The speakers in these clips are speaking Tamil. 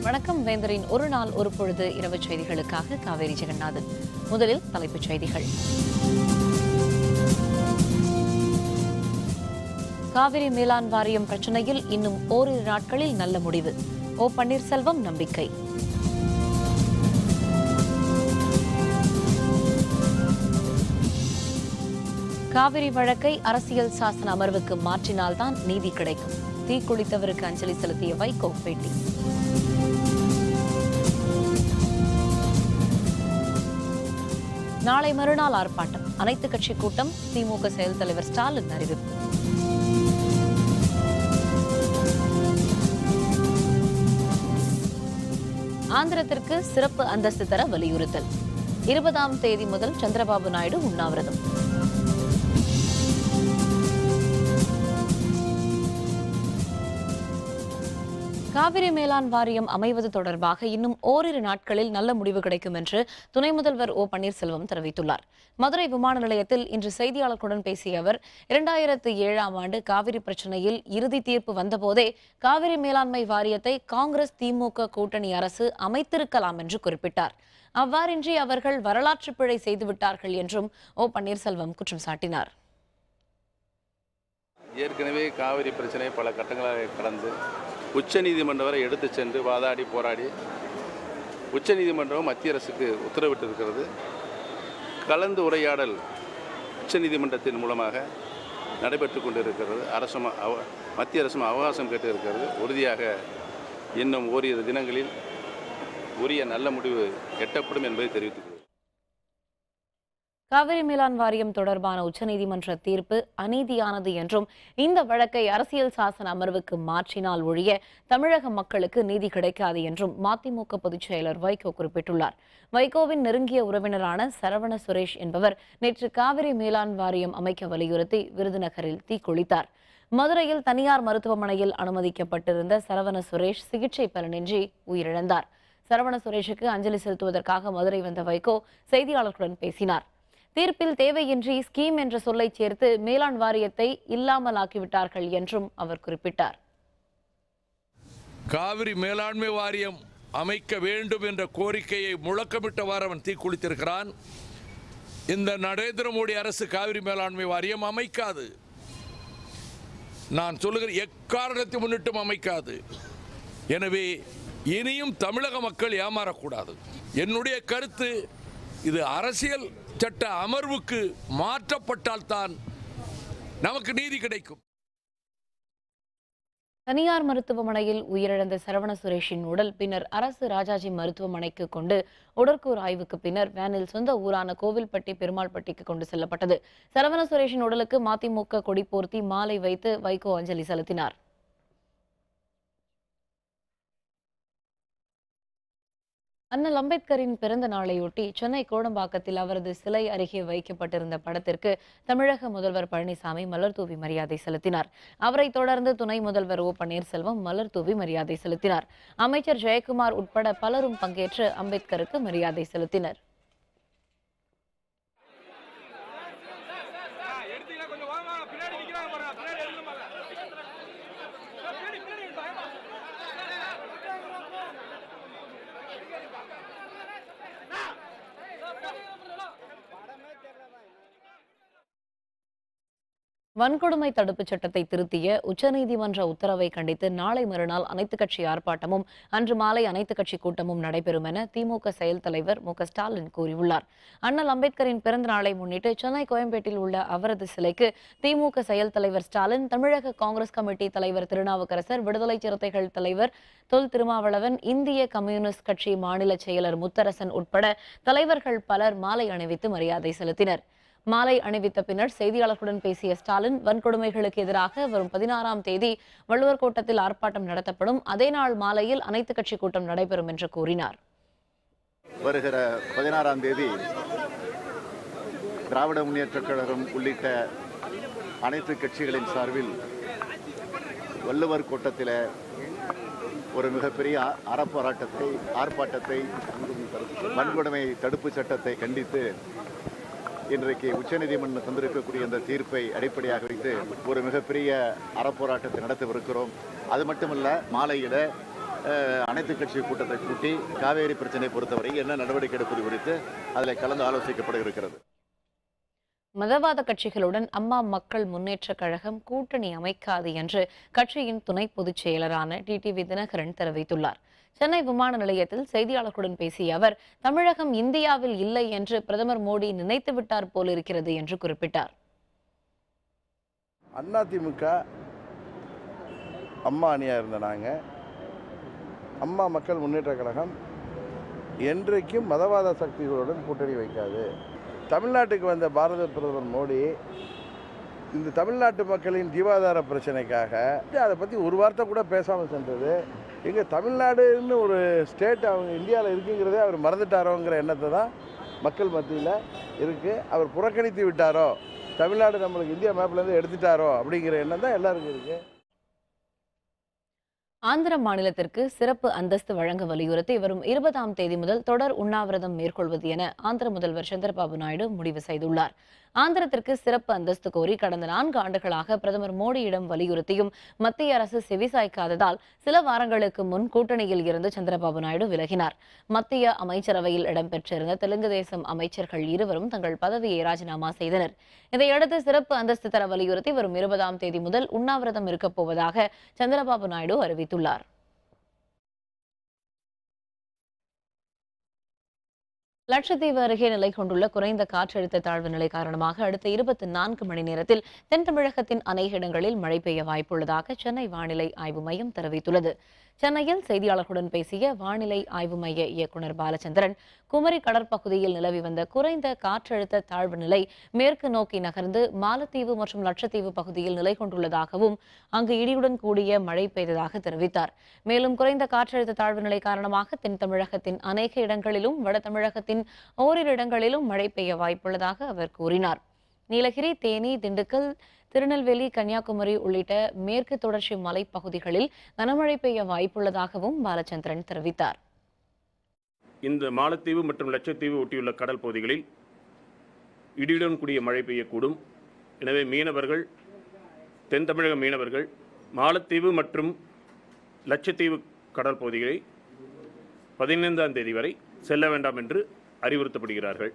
வணக்கம். வேந்தரின் ஒரு நாள் ஒரு பொழுது இரவு செய்திகளுக்காக காவேரி ஜெகநாதன். முதலில் தலைப்புச் செய்திகள். காவிரி மேலாண் வாரியம் பிரச்சினையில் இன்னும் ஓரிரு நாட்களில் நல்ல முடிவு. ஓ பன்னீர்செல்வம் நம்பிக்கை. காவிரி வழக்கை அரசியல் சாசன அமர்வுக்கு மாற்றினால்தான் நீதி கிடைக்கும். தீக்குளித்தவருக்கு அஞ்சலி செலுத்திய வைகோ பேட்டி. நாளை மறுநாள் ஆர்ப்பாட்டம். அனைத்துக் கட்சி கூட்டம். திமுக செயல் தலைவர் ஸ்டாலின் அறிவிப்பு. ஆந்திரத்திற்கு சிறப்பு அந்தஸ்து தர வலியுறுத்தல். 20ஆம் தேதி முதல் சந்திரபாபு நாயுடு உண்ணாவிரதம். காவிரி மேலாண் வாரியம் அமைவது தொடர்பாக இன்னும் ஓரிரு நாட்களில் நல்ல முடிவு கிடைக்கும் என்று துணை முதல்வர் ஓ பன்னீர்செல்வம் தெரிவித்துள்ளார். மதுரை விமான நிலையத்தில் இன்று செய்தியாளர்களுடன் பேசிய அவர், 2007ஆம் ஆண்டு காவிரி பிரச்சினையில் இறுதி தீர்ப்பு வந்தபோதே காவிரி மேலாண்மை வாரியத்தை காங்கிரஸ் திமுக கூட்டணி அரசு அமைத்திருக்கலாம் என்று குறிப்பிட்டார். அவ்வாறின்றி அவர்கள் வரலாற்று பிழை செய்துவிட்டார்கள் என்றும் ஓ பன்னீர்செல்வம் குற்றம் சாட்டினார். ஏற்கனவே காவிரி பிரச்சனை பல கட்டங்களாக கடந்து உச்சநீதிமன்றம் வரை எடுத்து சென்று வாதாடி போராடி உச்சநீதிமன்றம் மத்திய அரசுக்கு உத்தரவிட்டிருக்கிறது. கலந்து உரையாடல் உச்சநீதிமன்றத்தின் மூலமாக நடைபெற்று கொண்டிருக்கிறது. மத்திய அரசும் அவகாசம் கேட்டிருக்கிறது. உறுதியாக இன்னும் ஓரிரு தினங்களில் உரிய நல்ல முடிவு எட்டப்படும் என்பதை தெரிவித்துள்ளது. காவிரி மேலாண் வாரியம் தொடர்பான உச்சநீதிமன்ற தீர்ப்பு அநீதியானது என்றும் இந்த வழக்கை அரசியல் சாசன அமர்வுக்கு மாற்றினால் ஒழிய தமிழக மக்களுக்கு நீதி கிடைக்காது என்றும் மதிமுக பொதுச் செயலர் வைகோ குறிப்பிட்டுள்ளார். வைகோவின் நெருங்கிய உறவினரான சரவண சுரேஷ் என்பவர் நேற்று காவிரி மேலாண் வாரியம் அமைக்க வலியுறுத்தி விருதுநகரில் தீக்குளித்தார். மதுரையில் தனியார் மருத்துவமனையில் அனுமதிக்கப்பட்டிருந்த சரவண சுரேஷ் சிகிச்சை பலனின்றி உயிரிழந்தார். சரவண சுரேஷுக்கு அஞ்சலி செலுத்துவதற்காக மதுரை வந்த வைகோ செய்தியாளர்களுடன் பேசினார். தீர்ப்பில் தேவையின்றி ஸ்கீம் என்ற சொல்லை சேர்த்து மேலாண் வாரியத்தை இல்லாமல் ஆக்கிவிட்டார்கள் என்றும் அவர் குறிப்பிட்டார். காவிரி மேலாண்மை வாரியம் அமைக்க வேண்டும் என்ற கோரிக்கையை முழக்கமிட்டவாறு அவன் தீக்குளித்திருக்கிறான். இந்த நரேந்திர மோடி அரசு காவிரி மேலாண்மை வாரியம் அமைக்காது. நான் சொல்லுகிற எக்காரணத்தை முன்னிட்டும் அமைக்காது. எனவே இனியும் தமிழக மக்கள் ஏமாறக்கூடாது. என்னுடைய கருத்து, இது அரசியல் சட்ட அமர்வுக்கு மாற்றப்பட்டால்தான் நமக்கு நீதி கிடைக்கும். தனியார் மருத்துவமனையில் உயிரிழந்த சரவண சுரேஷின் உடல் பின்னர் அரசு ராஜாஜி மருத்துவமனைக்கு கொண்டு உடற்கூறு ஆய்வுக்கு பின்னர் வேனில் சொந்த ஊரான கோவில்பட்டி பெருமாள்பட்டிக்கு கொண்டு செல்லப்பட்டது. சரவண சுரேஷின் உடலுக்கு மதிமுக கொடி போர்த்தி மாலை வைத்து வைகோ அஞ்சலி செலுத்தினார். அண்ணல் அம்பேத்கரின் பிறந்த நாளையொட்டி சென்னை கோடம்பாக்கத்தில் அவரது சிலை அருகே வைக்கப்பட்டிருந்த படத்திற்கு தமிழக முதல்வர் பழனிசாமி மலர் தூவி மரியாதை செலுத்தினார். அவரைத் தொடர்ந்து துணை முதல்வர் ஓ பன்னீர்செல்வம் மலர் தூவி மரியாதை செலுத்தினார். அமைச்சர் ஜெயக்குமார் உட்பட பலரும் பங்கேற்று அம்பேத்கருக்கு மரியாதை செலுத்தினர். வன்கொடுமை தடுப்புச் சட்டத்தை திருத்திய உச்சநீதிமன்ற உத்தரவை கண்டித்து நாளை மறுநாள் அனைத்துக் கட்சி ஆர்ப்பாட்டமும் அன்று மாலை அனைத்துக் கட்சி கூட்டமும் நடைபெறும் என திமுக செயல் தலைவர் மு க ஸ்டாலின் கூறியுள்ளார். அண்ணல் அம்பேத்கரின் பிறந்த நாளை முன்னிட்டு சென்னை கோயம்பேட்டில் உள்ள அவரது சிலைக்கு திமுக செயல் தலைவர் ஸ்டாலின், தமிழக காங்கிரஸ் கமிட்டி தலைவர் திருநாவுக்கரசர், விடுதலை சிறுத்தைகள் தலைவர் தொல் திருமாவளவன், இந்திய கம்யூனிஸ்ட் கட்சி மாநில செயலர் முத்தரசன் உட்பட தலைவர்கள் பலர் மாலை அணிவித்து மரியாதை செலுத்தினர். மாலை அணிவித்த பின்னர் செய்தியாளர்களுடன் பேசிய ஸ்டாலின், வன்கொடுமைகளுக்கு எதிராக வரும் 16ஆம் தேதி வள்ளுவர் கோட்டத்தில் ஆர்ப்பாட்டம் நடத்தப்படும். அதே நாள் மாலையில் அனைத்துக் கட்சி கூட்டம் நடைபெறும் என்று கூறினார். வருகிற 16ஆம் தேதி திராவிட முன்னேற்றக் கழகம் உள்ளிட்ட அனைத்து கட்சிகளின் சார்பில் வள்ளுவர் கோட்டத்தில் ஒரு மிகப்பெரிய ஆர்ப்பாட்டத்தை வன்கொடுமை தடுப்பு சட்டத்தை கண்டித்து இன்றைக்கு உச்சநீதிமன்றம் தந்திருக்கக்கூடிய இந்த தீர்ப்பை அடிப்படையாக வைத்து ஒரு மிகப்பெரிய அறப்போராட்டத்தை நடத்தவிருக்கிறோம். அது மட்டுமல்ல, மாலையிட அனைத்து கட்சி கூட்டத்தை கூட்டி காவேரி பிரச்சனை பொறுத்தவரை என்ன நடவடிக்கை எடுப்பது குறித்து அதில் கலந்து ஆலோசிக்கப்பட இருக்கிறது. மதவாத கட்சிகளுடன் அம்மா மக்கள் முன்னேற்ற கழகம் கூட்டணி அமைக்காது என்று கட்சியின் துணை பொதுச் செயலரான டிடிவி தினகரன் தெரிவித்துள்ளார். சென்னை விமான நிலையத்தில் செய்தியாளர்களுடன் பேசிய அவர், தமிழகம் இந்தியாவில் இல்லை என்று பிரதமர் மோடி நினைத்து விட்டார் போலிருக்கிறது என்று குறிப்பிட்டார். அதிமுக அம்மா அணியா இருந்த நாங்கள், அம்மா மக்கள் முன்னேற்ற கழகம் என்றைக்கும் மதவாத சக்திகளுடன் கூட்டணி வைக்காது. தமிழ்நாட்டுக்கு வந்த பாரத பிரதமர் மோடி இந்த தமிழ்நாட்டு மக்களின் ஜீவாதார பிரச்சனைக்காக அதை பற்றி ஒரு வார்த்தை கூட பேசாமல் சென்றது. எங்கே தமிழ்நாடுன்னு ஒரு ஸ்டேட் அவங்க இந்தியாவில் இருக்குங்கிறதே அவர் மறந்துட்டாரோங்கிற எண்ணத்தை தான் மக்கள் மத்தியில் இருக்குது. அவர் புறக்கணித்து விட்டாரோ, தமிழ்நாடு நம்மளுக்கு இந்தியா மேப்லேருந்து எடுத்துட்டாரோ அப்படிங்கிற எண்ணம் தான் எல்லாருக்கும் இருக்குது. ஆந்திர மாநிலத்திற்கு சிறப்பு அந்தஸ்து வழங்க வலியுறுத்தி வரும் 20ஆம் தேதி முதல் தொடர் உண்ணாவிரதம் மேற்கொள்வது என ஆந்திர முதல்வர் சந்திரபாபு நாயுடு முடிவு செய்துள்ளார். ஆந்திரத்திற்கு சிறப்பு அந்தஸ்து கோரி கடந்த 4 ஆண்டுகளாக பிரதமர் மோடியிடம் வலியுறுத்தியும் மத்திய அரசு செவிசாய்க்காததால் சில வாரங்களுக்கு முன் கூட்டணியில் இருந்து சந்திரபாபு நாயுடு விலகினார். மத்திய அமைச்சரவையில் இடம்பெற்றிருந்த தெலுங்கு தேசம் அமைச்சர்கள் இருவரும் தங்கள் பதவியை ராஜினாமா செய்தனர். இதையடுத்து சிறப்பு அந்தஸ்து தர வலியுறுத்தி வரும் 20ஆம் தேதி முதல் உண்ணாவிரதம் இருக்கப் போவதாக சந்திரபாபு நாயுடு அறிவித்துள்ளார். லட்சத்தீவு அருகே நிலை கொண்டுள்ள குறைந்த காற்றழுத்த தாழ்வு நிலை காரணமாக அடுத்த 24 மணி நேரத்தில் தென் தமிழகத்தின் அநேக இடங்களில் மழை பெய்ய வாய்ப்புள்ளதாக சென்னை வானிலை ஆய்வு மையம் தெரிவித்துள்ளது. சென்னையில் செய்தியாளர்களுடன் பேசிய வானிலை ஆய்வு மைய இயக்குநர் பாலச்சந்திரன், குமரி கடற்பகுதியில் நிலவி வந்த குறைந்த காற்றழுத்த தாழ்வு நிலை மேற்கு நோக்கி நகர்ந்து மாலத்தீவு மற்றும் லட்சத்தீவு பகுதியில் நிலை கொண்டுள்ளதாகவும் அங்கு இடியுடன் கூடிய மழை பெய்ததாக தெரிவித்தார். மேலும் குறைந்த காற்றழுத்த தாழ்வு நிலை காரணமாக தென் தமிழகத்தின் அநேக இடங்களிலும் வட தமிழகத்தின் ஓரிரு இடங்களிலும் மழை பெய்ய வாய்ப்புள்ளதாக அவர் கூறினார். நீலகிரி, தேனி, திண்டுக்கல், திருநெல்வேலி, கன்னியாகுமரி உள்ளிட்ட மேற்கு தொடர்ச்சி மலைப்பகுதிகளில் கனமழை பெய்ய வாய்ப்புள்ளதாகவும் பாலச்சந்திரன் தெரிவித்தார். இந்த மாலத்தீவு மற்றும் லட்சத்தீவு ஒட்டியுள்ள கடல் பகுதிகளில் இடியுடன் கூடிய மழை பெய்யக்கூடும். எனவே மீனவர்கள், தென் தமிழக மீனவர்கள் மாலத்தீவு மற்றும் லட்சத்தீவு கடல் பகுதிகளை 15ஆம் தேதி வரை செல்ல வேண்டாம் என்று அறிவுறுத்தப்படுகிறார்கள்.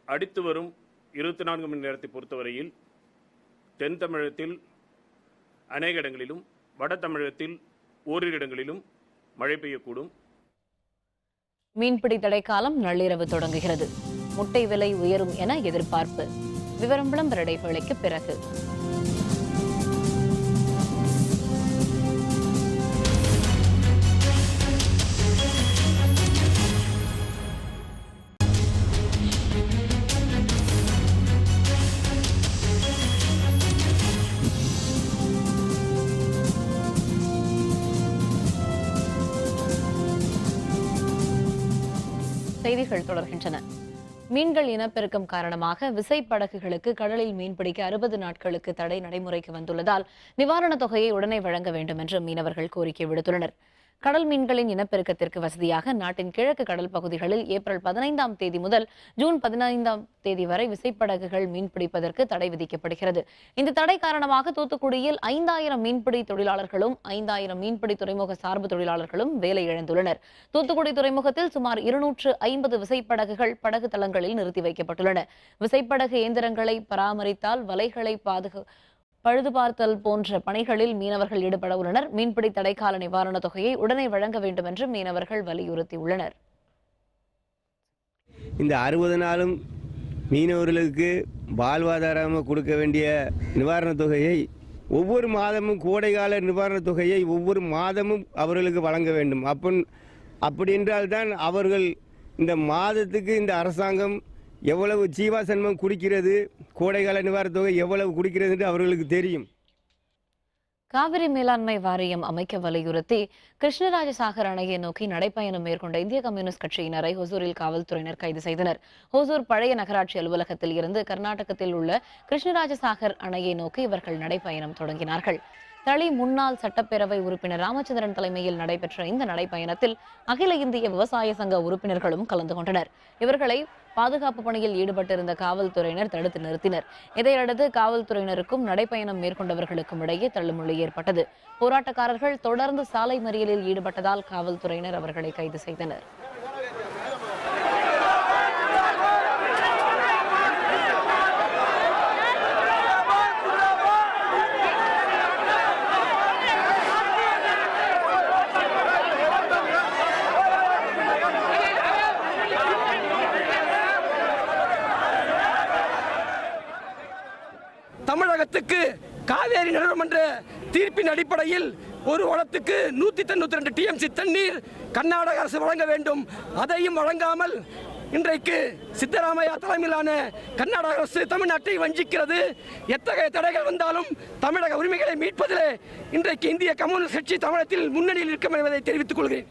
அடுத்து வரும் 24 மணி நேரத்தை பொறுத்தவரையில் தென் தமிழகத்தில் அநேக இடங்களிலும் வட தமிழகத்தில் ஓரிரு இடங்களிலும் மழை பெய்யக்கூடும். மீன்பிடி தடைக்காலம் நள்ளிரவு தொடங்குகிறது. முட்டை விலை உயரும் என எதிர்பார்ப்பு. விவரம் விளம்பர இடைவேளைக்கு பிறகு. செய்திகள் தொடர்கின்றன. மீன்கள் இனப்பெருக்கம் காரணமாக விசைப்படகுகளுக்கு கடலில் மீன்பிடிக்க 60 நாட்களுக்கு தடை நடைமுறைக்கு வந்துள்ளதால் நிவாரணத் தொகையை உடனே வழங்க வேண்டும் என்று மீனவர்கள் கோரிக்கை விடுத்துள்ளனர். கடல் மீன்களின் இனப்பெருக்கத்திற்கு வசதியாக நாட்டின் கிழக்கு கடல் பகுதிகளில் ஏப்ரல் 15ஆம் தேதி முதல் ஜூன் 15ஆம் தேதி வரை விசைப்படகுகள் மீன்பிடிப்பதற்கு தடை விதிக்கப்படுகிறது. இந்த தடை காரணமாக தூத்துக்குடியில் 5000 மீன்பிடி தொழிலாளர்களும் 5000 மீன்பிடி துறைமுக சார்பு தொழிலாளர்களும் வேலை இழந்துள்ளனர். தூத்துக்குடி துறைமுகத்தில் சுமார் 250 விசைப்படகுகள் படகு தளங்களில் நிறுத்தி வைக்கப்பட்டுள்ளன. விசைப்படகு இயந்திரங்களை பராமரித்தால், வலைகளை பழுதுபார்த்தல் போன்ற பணிகளில் மீனவர்கள் ஈடுபட உள்ளனர். மீன்பிடி தடைக்கால நிவாரணத் தொகையை உடனே வழங்க வேண்டும் என்று மீனவர்கள் வலியுறுத்தியுள்ளனர். இந்த 60 நாளும் மீனவர்களுக்கு வாழ்வாதாரமாக கொடுக்க வேண்டிய நிவாரணத் தொகையை ஒவ்வொரு மாதமும், கோடைகால நிவாரணத் தொகையை ஒவ்வொரு மாதமும் அவர்களுக்கு வழங்க வேண்டும். அப்படி என்றால்தான் அவர்கள் இந்த மாதத்துக்கு இந்த அரசாங்கம் எவ்வளவு ஜீவாசன்மம் குடிக்கிறது, கோடைகால நிவாரணத் தொகை எவ்வளவு குடிக்கிறது என்று அவர்களுக்கு தெரியும். காவிரி மேலாண்மை வாரியம் அமைக்க வலியுறுத்தி கிருஷ்ணராஜசாகர் அணையை நோக்கி நடைப்பயணம் மேற்கொண்ட இந்திய கம்யூனிஸ்ட் கட்சியினரை ஹொசூரில் காவல்துறையினர் கைது செய்தனர். ஹொசூர் பழைய நகராட்சி அலுவலகத்தில் இருந்து கர்நாடகத்தில் உள்ள கிருஷ்ணராஜசாகர் அணையை நோக்கி இவர்கள் நடைப்பயணம் தொடங்கினார்கள். தளி முன்னாள் சட்டப்பேரவை உறுப்பினர் ராமச்சந்திரன் தலைமையில் நடைபெற்ற இந்த நடைப்பயணத்தில் அகில இந்திய விவசாய சங்க உறுப்பினர்களும் கலந்து கொண்டனர். இவர்களை பாதுகாப்பு பணியில் ஈடுபட்டிருந்த காவல்துறையினர் தடுத்து நிறுத்தினர். இதையடுத்து காவல்துறையினருக்கும் நடைப்பயணம் மேற்கொண்டவர்களுக்கும் இடையே தள்ளுமுள்ளு ஏற்பட்டது. போராட்டக்காரர்கள் தொடர்ந்து சாலை மறியலில் ஈடுபட்டதால் காவல்துறையினர் அவர்களை கைது செய்தனர். தமிழகத்துக்கு காவேரி நடுவர்மன்ற தீர்ப்பின் அடிப்படையில் ஒரு வளத்துக்கு 192 டிஎம்சி தண்ணீர் கர்நாடக அரசு வழங்க வேண்டும். அதையும் வழங்காமல் இன்றைக்கு சித்தராமையா தலைமையிலான கர்நாடக அரசு தமிழ்நாட்டை வஞ்சிக்கிறது. எத்தகைய தடைகள் வந்தாலும் தமிழக உரிமைகளை மீட்பதிலே இன்றைக்கு இந்திய கம்யூனிஸ்ட் கட்சி தமிழகத்தில் முன்னணியில் இருக்கும் என்பதை தெரிவித்துக் கொள்கிறேன்.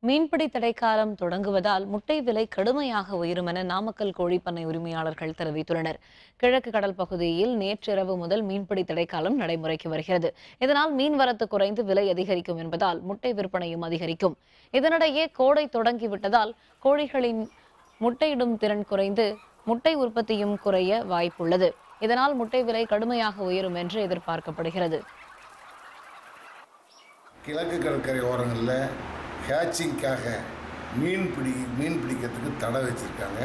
மீன்பிடி தடைக்காலம் தொடங்குவதால் முட்டை விலை கடுமையாக உயரும் என நாமக்கல் கோழிப்பண்ணை உரிமையாளர்கள் தெரிவித்துள்ளனர். கிழக்கு கடல் பகுதியில் நேற்றிரவு முதல் மீன்பிடி தடைக்காலம் நடைமுறைக்கு வருகிறது. இதனால் மீன்வரத்து குறைந்து விலை அதிகரிக்கும் என்பதால் முட்டை விற்பனையும் அதிகரிக்கும். இதனிடையே கோடை தொடங்கிவிட்டதால் கோழிகளின் முட்டையிடும் திறன் குறைந்து முட்டை உற்பத்தியும் குறைய வாய்ப்புள்ளது. இதனால் முட்டை விலை கடுமையாக உயரும் என்று எதிர்பார்க்கப்படுகிறது. கிழக்கு கடற்கரை ஓரங்களில் ஹேச்சிங்காக மீன் பிடிக்கிறதுக்கு தடை வச்சுருக்காங்க.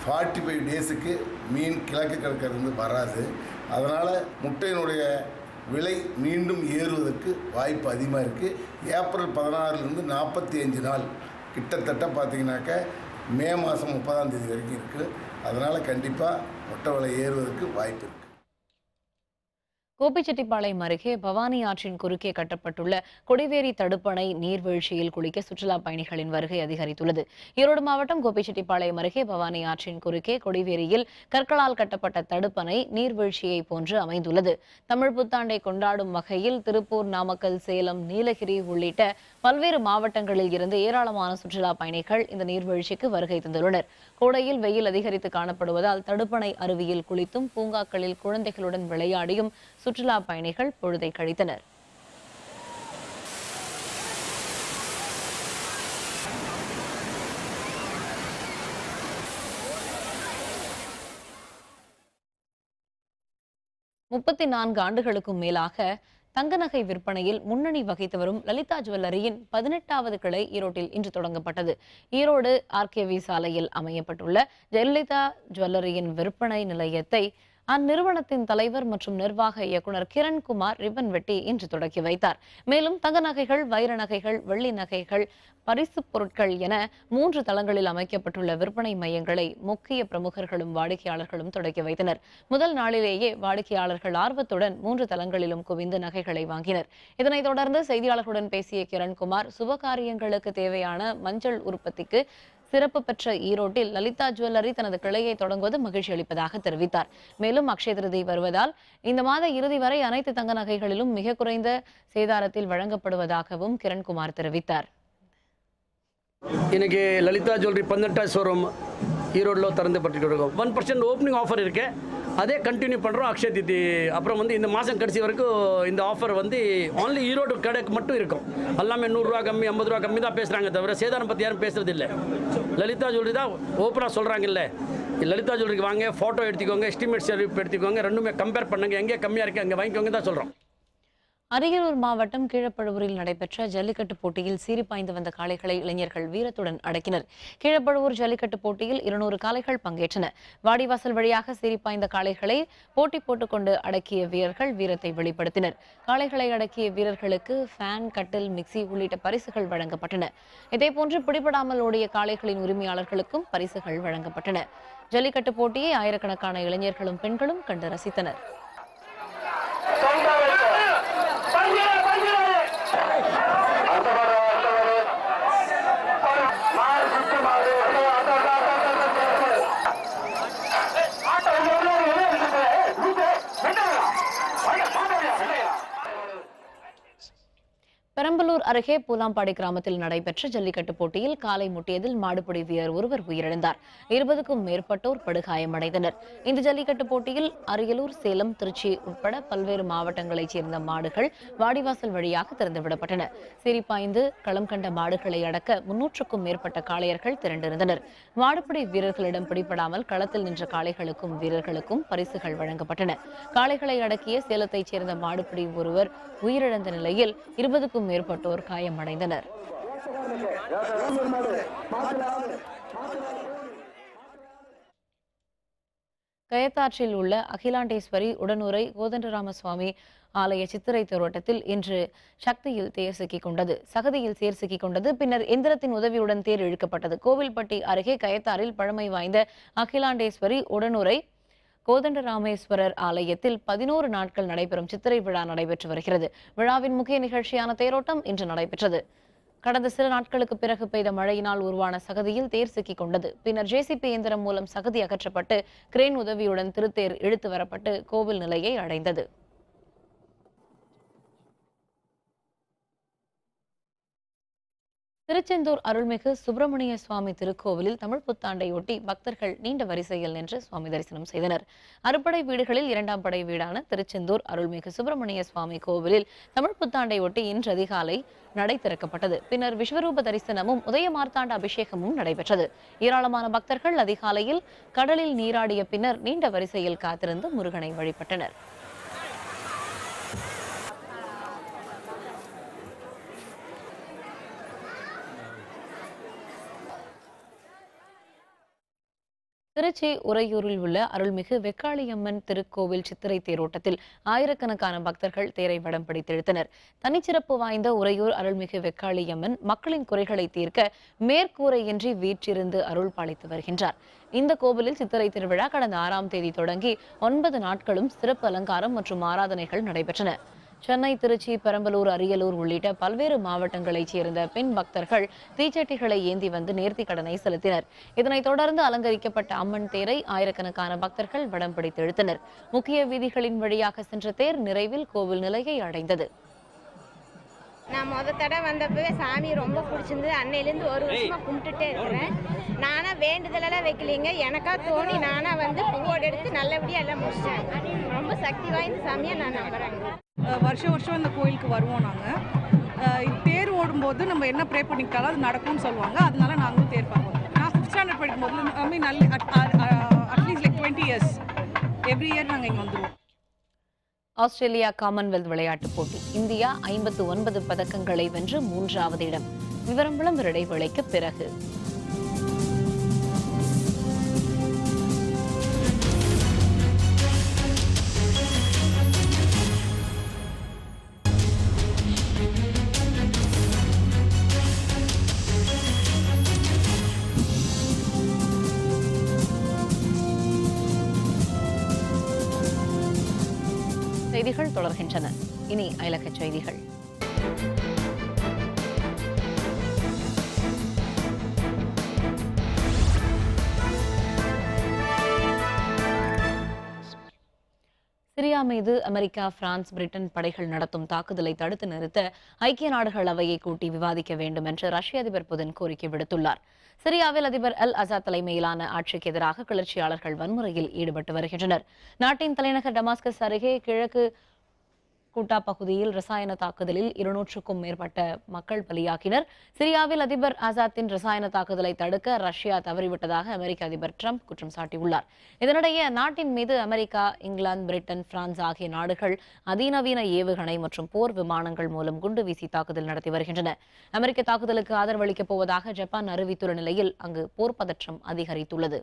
45 டேஸுக்கு மீன் கிழக்கு கடற்கரையிலிருந்து வராது. அதனால் முட்டையினுடைய விலை மீண்டும் ஏறுவதற்கு வாய்ப்பு அதிகமாக இருக்குது. ஏப்ரல் 16லேருந்து 45 நாள் கிட்டத்தட்ட பார்த்திங்கனாக்க மே மாதம் 30ஆம் தேதி வரைக்கும் இருக்குது. அதனால் கண்டிப்பாக முட்டை விலை ஏறுவதற்கு வாய்ப்பு இருக்குது. கோபிச்செட்டிப்பாளையம் அருகே பவானி ஆற்றின் குறுக்கே கட்டப்பட்டுள்ள கொடிவேரி தடுப்பணை நீர்வீழ்ச்சியில் குளிக்க சுற்றுலா பயணிகளின் வருகை அதிகரித்துள்ளது. ஈரோடு மாவட்டம் கோபிச்செட்டிப்பாளையம் அருகே பவானி ஆற்றின் குறுக்கே கொடிவேரியில் கற்களால் கட்டப்பட்ட தடுப்பணை நீர்வீழ்ச்சியை போன்று அமைந்துள்ளது. தமிழ் புத்தாண்டை கொண்டாடும் வகையில் திருப்பூர், நாமக்கல், சேலம், நீலகிரி உள்ளிட்ட பல்வேறு மாவட்டங்களில் இருந்து ஏராளமான சுற்றுலா பயணிகள் இந்த நீர்வீழ்ச்சிக்கு வருகை தந்துள்ளனர். கோடையில் வெயில் அதிகரித்து காணப்படுவதால் தடுப்பணை அருவியில் குளித்தும் பூங்காக்களில் குழந்தைகளுடன் விளையாடியும் சுற்றுலா பயணிகள் பொழுதை கழித்தனர். முப்பத்தி 4 ஆண்டுகளுக்கும் மேலாக தங்க நகை விற்பனையில் முன்னணி வகித்து வரும் லலிதா ஜுவல்லரியின் 18வது கிளை ஈரோட்டில் இன்று தொடங்கப்பட்டது. ஈரோடு ஆர்கேவி சாலையில் அமையப்பட்டுள்ள ஜெயலலிதா ஜுவல்லரியின் விற்பனை நிலையத்தை அந்நிறுவனத்தின் தலைவர் மற்றும் நிர்வாக இயக்குனர் கிரண்குமார் ரிப்பன் வெட்டி இன்று தொடங்கி வைத்தார். மேலும் தங்க நகைகள், வைர நகைகள், வெள்ளி நகைகள், பரிசு பொருட்கள் என 3 தளங்களில் அமைக்கப்பட்டுள்ள விற்பனை மையங்களை முக்கிய பிரமுகர்களும் வாடிக்கையாளர்களும் தொடங்கி வைத்தனர். முதல் நாளிலேயே வாடிக்கையாளர்கள் ஆர்வத்துடன் 3 தளங்களிலும் குவிந்து நகைகளை வாங்கினர். இதனைத் தொடர்ந்து செய்தியாளர்களுடன் பேசிய கிரண்குமார், சுபகாரியங்களுக்கு தேவையான மஞ்சள் உற்பத்திக்கு சிறப்பு பெற்ற ஈரோட்டில் லலிதா ஜுவல்லரி தனது கிளையை தொடங்குவது மகிழ்ச்சி அளிப்பதாக தெரிவித்தார். மேலும் அக்ஷய திருதி வருவதால் இந்த மாத இறுதி வரை அனைத்து தங்க நகைகளிலும் மிக குறைந்த சேதாரத்தில் வழங்கப்படுவதாகவும் கிரண்குமார் தெரிவித்தார். இன்னைக்கு லலிதா ஜுவல்லரி 18 ஷோரூம் ஈரோடில் திறந்துப்பட்டு இருக்கோம். 1% ஓப்பனிங் ஆஃபர் இருக்கு. அதே கண்டினியூ பண்ணுறோம். அக்ஷய திதி அப்புறம் இந்த மாதம் கடைசி வரைக்கும் இந்த ஆஃபர் ஒன்லி ஈரோடு கடைக்கு மட்டும் இருக்கும். எல்லாமே 100 ரூபா கம்மி, 50 ரூபா கம்மி தான் பேசுகிறாங்க தவிர சேதாரம் பற்றி யாரும் பேசுறது இல்லை. லலிதா ஜுவல்லரி தான் ஓப்பனாக சொல்கிறாங்கல்ல, லலிதா ஜுவல்லரிக்கு வாங்க, ஃபோட்டோ எடுத்துக்கோங்க, எஸ்டிமேட் செலவு எடுத்துக்கோங்க, ரெண்டுமே கம்பேர் பண்ணுங்க, எங்கே கம்மியாக இருக்குது அங்கே வாங்கிக்கோங்க தான் சொல்கிறோம். அரியலூர் மாவட்டம் கீழப்பழுவூரில் நடைபெற்ற ஜல்லிக்கட்டு போட்டியில் சீறிப்பாய்ந்து வந்த காளைகளை இளைஞர்கள் வீரத்துடன் அடக்கினர். கீழப்பழுவூர் ஜல்லிக்கட்டு போட்டியில் 200 காளைகள் பங்கேற்றன. வாடிவாசல் வழியாக சீறிப்பாய்ந்த காளைகளை போட்டி போட்டுக்கொண்டு அடக்கிய வீரர்கள் வீரத்தை வெளிப்படுத்தினர். காளைகளை அடக்கிய வீரர்களுக்கு ஃபேன், கட்டில், மிக்சி உள்ளிட்ட பரிசுகள் வழங்கப்பட்டன. இதேபோன்று பிடிபடாமல் ஓடிய காளைகளின் உரிமையாளர்களுக்கும் பரிசுகள் வழங்கப்பட்டன. ஜல்லிக்கட்டு போட்டியை ஆயிரக்கணக்கான இளைஞர்களும் பெண்களும் கண்டு ரசித்தனர். பெரம்பலூர் அருகே பூலாம்பாடி கிராமத்தில் நடைபெற்ற ஜல்லிக்கட்டு போட்டியில் காலை முட்டியதில் மாடுபிடி வீரர் ஒருவர் உயிரிழந்தார். 20க்கும் மேற்பட்டோர் படுகாயமடைந்தனர். இந்த ஜல்லிக்கட்டு போட்டியில் அரியலூர், சேலம், திருச்சி உட்பட பல்வேறு மாவட்டங்களைச் சேர்ந்த மாடுகள் வாடிவாசல் வழியாக திறந்துவிடப்பட்டன. சிரிப்பாய்ந்து களம் கண்ட மாடுகளை அடக்க 300க்கும் மேற்பட்ட காளையர்கள் திரண்டிருந்தனர். மாடுபிடி வீரர்களிடம் பிடிபடாமல் களத்தில் நின்ற காளைகளுக்கும் வீரர்களுக்கும் பரிசுகள் வழங்கப்பட்டன. காளைகளை அடக்கிய சேலத்தைச் சேர்ந்த மாடுபிடி ஒருவர் உயிரிழந்த நிலையில் 20க்கும் மேற்பட்டோர் காயமடைந்தனர். கயத்தாற்றில் உள்ள அகிலாண்டேஸ்வரி உடனுரை கோதண்டராமசுவாமி ஆலய சித்திரை தேரோட்டத்தில் இன்று சக்தியில் தேர் சிக்கிக் கொண்டது. பின்னர் எந்திரத்தின் உதவியுடன் தேர் இழுக்கப்பட்டது. கோவில்பட்டி அருகே கயத்தாறில் பழமை வாய்ந்த அகிலாண்டேஸ்வரி உடனுரை கோதண்டராமேஸ்வரர் ஆலயத்தில் 11 நாட்கள் நடைபெறும் சித்திரை விழா நடைபெற்று வருகிறது. விழாவின் முக்கிய நிகழ்ச்சியான தேரோட்டம் இன்று நடைபெற்றது. கடந்த சில நாட்களுக்கு பிறகு பெய்த மழையினால் உருவான சகதியில் தேர் சிக்கிக் கொண்டது. பின்னர் ஜேசிபி இயந்திரம் மூலம் சகதி அகற்றப்பட்டு கிரேன் உதவியுடன் திருத்தேர் இழுத்து வரப்பட்டு கோவில் நிலையை அடைந்தது. திருச்செந்தூர் அருள்மிகு சுப்பிரமணிய சுவாமி திருக்கோவிலில் தமிழ் புத்தாண்டையொட்டி பக்தர்கள் நீண்ட வரிசையில் நின்று சுவாமி தரிசனம் செய்தனர். அறுபடை வீடுகளில் 2ஆம் படை வீடான திருச்செந்தூர் அருள்மிகு சுப்பிரமணிய சுவாமி கோவிலில் தமிழ் புத்தாண்டையொட்டி இன்று அதிகாலை நடை திறக்கப்பட்டது. பின்னர் விஸ்வரூப தரிசனமும் உதய மார்த்தாண்ட அபிஷேகமும் நடைபெற்றது. ஏராளமான பக்தர்கள் அதிகாலையில் கடலில் நீராடிய பின்னர் நீண்ட வரிசையில் காத்திருந்து முருகனை வழிபட்டனர். திருச்சி உறையூரில் உள்ள அருள்மிகு வெக்காளியம்மன் திருக்கோவில் சித்திரை தேரோட்டத்தில் ஆயிரக்கணக்கான பக்தர்கள் தேரை வடம் பிடித்தெழுத்தனர். தனிச்சிறப்பு வாய்ந்த உறையூர் அருள்மிகு வெக்காளியம்மன் மக்களின் குறைகளை தீர்க்க மேற்கூரையின்றி வீற்றிருந்து அருள் பாலித்து வருகின்றார். இந்த கோவிலில் சித்திரை திருவிழா கடந்த 6ஆம் தேதி தொடங்கி 9 நாட்களும் சிறப்பு அலங்காரம் மற்றும் ஆராதனைகள் நடைபெற்றன. சென்னை, திருச்சி, பெரம்பலூர், அரியலூர் உள்ளிட்ட பல்வேறு மாவட்டங்களைச் சேர்ந்த பெண் பக்தர்கள் தீச்சட்டிகளை ஏந்தி வந்து நேர்த்திக் கடனை செலுத்தினர். இதனைத் தொடர்ந்து அலங்கரிக்கப்பட்ட அம்மன் தேரை ஆயிரக்கணக்கான பக்தர்கள் வடம் பிடித்து இழுத்தனர். முக்கிய வீதிகளின் வழியாக சென்ற தேர் நிறைவில் கோவில் நிலையை அடைந்தது. நான் தடவை வந்தப்பவே சாமி ரொம்ப பிடிச்சிருந்து அன்னையிலேருந்து 1 வருஷமா கும்பிட்டுட்டே இருக்கிறேன். நானா வேண்டுதலெல்லாம் வைக்கலிங்க, எனக்கா தோணி நானா வந்து பூவோடு எடுத்து நல்லபடியாக எல்லாம் முடிச்சிட்டேன். ரொம்ப சக்தி வாய்ந்த சாமியாக நான் நம்புறேங்க. வருஷம் இந்த கோயிலுக்கு வருவோம். நாங்கள் தேர் ஓடும்போது நம்ம என்ன ப்ரே பண்ணிக்கிட்டாலும் அது நடக்கும்னு சொல்லுவாங்க. அதனால நாங்களும் தேர் பார்ப்போம். நான் 5th ஸ்டாண்டர்ட் படிக்கும்போது at least like 20 years every year நாங்கள் இங்கே வந்துடுவோம். ஆஸ்திரேலியா காமன்வெல்த் விளையாட்டுப் போட்டி இந்தியா 59 பதக்கங்களை வென்று 3வது இடம். விவரம் விளம்பர இடைவேளைக்கு பிறகு. செய்திகள் தொடர்கின்றன. இனி அயலக செய்திகள். சிரியா மீது அமெரிக்கா, பிரான்ஸ், பிரிட்டன் படைகள் நடத்தும் தாக்குதலை தடுத்து நிறுத்த ஐக்கிய நாடுகள் அவையை கூட்டி விவாதிக்க வேண்டும் என்று ரஷ்ய அதிபர் புதின் கோரிக்கை விடுத்துள்ளார். சிரியாவில் அதிபர் அல் அசாத் தலைமையிலான ஆட்சிக்கு எதிராக கிளர்ச்சியாளர்கள் வன்முறையில் ஈடுபட்டு வருகின்றனர். நாட்டின் தலைநகர் டமாஸ்கஸ் அருகே கிழக்கு கூட்டா பகுதியில் ரசாயன தாக்குதலில் 200க்கும் மேற்பட்ட மக்கள் பலியாகினர். சிரியாவில் அதிபர் ஆசாத்தின் ரசாயன தாக்குதலை தடுக்க ரஷ்யா தவறிவிட்டதாக அமெரிக்க அதிபர் ட்ரம்ப் குற்றம் சாட்டியுள்ளார். இதனிடையே அந்நாட்டின் மீது அமெரிக்கா, இங்கிலாந்து, பிரிட்டன், பிரான்ஸ் ஆகிய நாடுகள் அதிநவீன ஏவுகணை மற்றும் போர் விமானங்கள் மூலம் குண்டு வீசி தாக்குதல் நடத்தி வருகின்றன. அமெரிக்க தாக்குதலுக்கு ஆதரவு அளிக்கப் போவதாக ஜப்பான் அறிவித்துள்ள நிலையில் அங்கு போர் பதற்றம் அதிகரித்துள்ளது.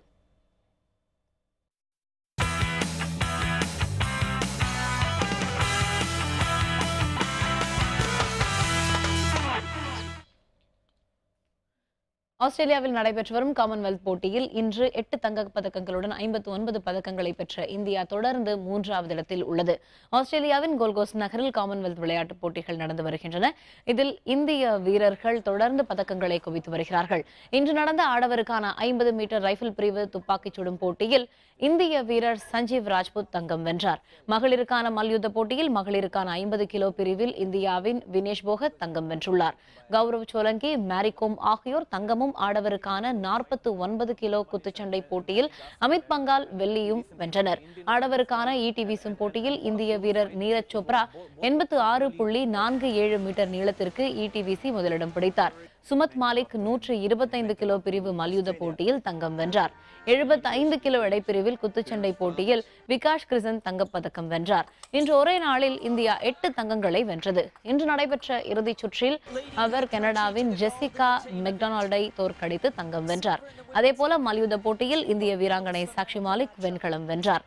ஆஸ்திரேலியாவில் நடைபெற்று வரும் காமன்வெல்த் போட்டியில் இன்று 8 தங்கப் பதக்கங்களுடன் 59 பதக்கங்களை பெற்ற இந்தியா தொடர்ந்து 3வது இடத்தில் உள்ளது. ஆஸ்திரேலியாவின் கோல்கோஸ்ட் நகரில் காமன்வெல்த் விளையாட்டுப் போட்டிகள் நடந்து வருகின்றன. இதில் இந்திய வீரர்கள் தொடர்ந்து பதக்கங்களை குவித்து வருகிறார்கள். இன்று நடந்த ஆடவருக்கான 50 மீட்டர் ரைபிள் பிரிவு துப்பாக்கிச் சுடும் போட்டியில் இந்திய வீரர் சஞ்சீவ் ராஜ்புத் தங்கம் வென்றார். மகளிருக்கான மல்யுத்த போட்டியில் மகளிருக்கான 50 கிலோ பிரிவில் இந்தியாவின் வினேஷ் போகத் தங்கம் வென்றுள்ளார். கௌரவ் சோலங்கி, மேரிகோம் ஆகியோர் தங்கமும், ஆடவருக்கான 49 கிலோ குத்துச்சண்டை போட்டியில் அமித் பங்கால் வெள்ளியும் வென்றனர். ஆடவருக்கான ஈட்டி வீசும் போட்டியில் இந்திய வீரர் நீரஜ் சோப்ரா 86.47 மீட்டர் நீளத்திற்கு ஈட்டி வீசி முதலிடம் பிடித்தார். சுமத் மாலிக் 125 கிலோ பிரிவு மல்யுத்த போட்டியில் தங்கம் வென்றார். 75 கிலோ எடைப்பிரிவில் குத்துச்சண்டை போட்டியில் விகாஷ் கிருஷ்ணன் தங்கப்பதக்கம் வென்றார். இன்று ஒரே நாளில் இந்தியா 8 தங்கங்களை வென்றது. இன்று நடைபெற்ற இறுதிச் சுற்றில் அவர் கனடாவின் ஜெசிகா மெக்டொனால்டை தோற்கடித்து தங்கம் வென்றார். அதேபோல மல்யுத்த போட்டியில் இந்திய வீராங்கனை சாக்ஷி மாலிக் வெண்கலம் வென்றார்.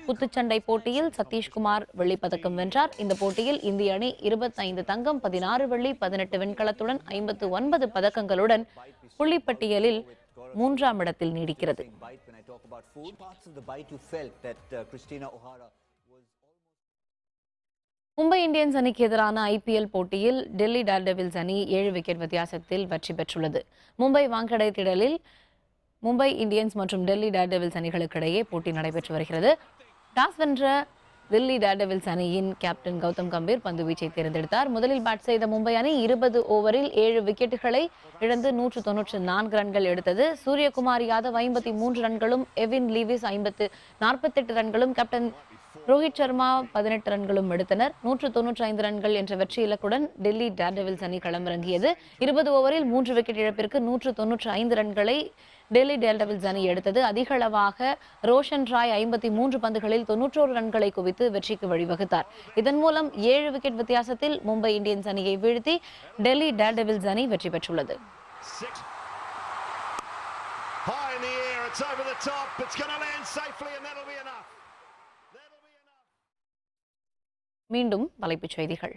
குத்துச்சண்டை போட்டியில் சதீஷ்குமார் வெள்ளிப்பதக்கம் வென்றார். இந்த போட்டியில் இந்திய அணி 25 தங்கம், 16 வெள்ளி, 18 வெண்கலத்துடன் 59 பதக்கங்களுடன் புள்ளிப்பட்டியலில் 3ஆம் இடத்தில் நீடிக்கிறது. மும்பை இந்தியன்ஸ் அணிக்கு எதிரான IPL போட்டியில் டெல்லி டேர்டெவில்ஸ் அணி 7 விக்கெட் வித்தியாசத்தில் வெற்றி பெற்றுள்ளது. மும்பை வாங்கடை திடலில் மும்பை இந்தியன்ஸ் மற்றும் டெல்லி டேர்டெவில்ஸ் அணிகளுக்கிடையே போட்டி நடைபெற்று வருகிறது. டாஸ் வென்ற டெல்லி டேர்டெவில்ஸ் அணியின் கேப்டன் கௌதம் கம்பீர் பந்துவீச்சை தேர்ந்தெடுத்தார். முதலில் பேட் செய்த மும்பை அணி 20 ஓவரில் 7 விக்கெட்டுகளை இழந்து 194 ரன்கள் எடுத்தது. சூரியகுமார் யாதவ் 53 ரன்களும், எவின் லீவிஸ் 48 ரன்களும், கேப்டன் ரோஹித் சர்மா 18 ரன்களும் எடுத்தனர். 195 ரன்கள் என்ற வெற்றி இலக்குடன் டெல்லி டேர்டெவில்ஸ் அணி களமிறங்கியது. 20 ஓவரில் 3 விக்கெட் இழப்பிற்கு 195 ரன்களை டெல்லி டேர்டெவில்ஸ் அணி எடுத்தது. அதிகளவாக ரோஷன் ராய் 53 பந்துகளில் 91 ரன்களை குவித்து வெற்றிக்கு வழிவகுத்தார். இதன் மூலம் 7 விக்கெட் வித்தியாசத்தில் மும்பை இந்தியன்ஸ் அணியை வீழ்த்தி டெல்லி டேர்டெவில்ஸ் அணி வெற்றி பெற்றுள்ளது. மீண்டும் தலைப்புச் செய்திகள்.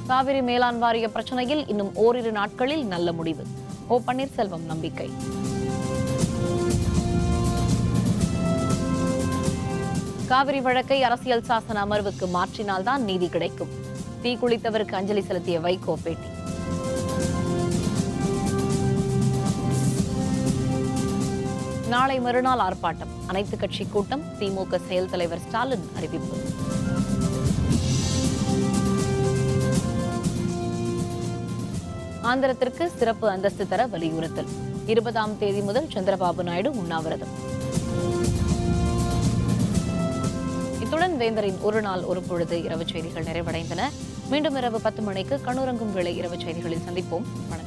காவிரி மேலாண் வாரிய பிரச்சனையில் இன்னும் ஓரிரு நாட்களில் நல்ல முடிவு. ஓ பன்னீர்செல்வம் நம்பிக்கை. காவிரி வழக்கை அரசியல் சாசன அமர்வுக்கு மாற்றினால்தான் நீதி கிடைக்கும். தீக்குளித்தவருக்கு அஞ்சலி செலுத்திய வைகோ பேட்டி. நாளை மறுநாள் ஆர்ப்பாட்டம், அனைத்து கட்சி கூட்டம், திமுக செயல் தலைவர் ஸ்டாலின் அறிவிப்பு. ஆந்திரத்திற்கு சிறப்பு அந்தஸ்து தர வலியுறுத்தல். 20ஆம் தேதி முதல் சந்திரபாபு நாயுடு உண்ணாவிரதம். இத்துடன் வேந்தரின் ஒரு நாள் ஒரு பொழுது இரவு செய்திகள் நிறைவடைந்தன. மீண்டும் இரவு 10 மணிக்கு கண்ணுறங்கும் வேளை இரவு செய்திகளில் சந்திப்போம். வணக்கம்.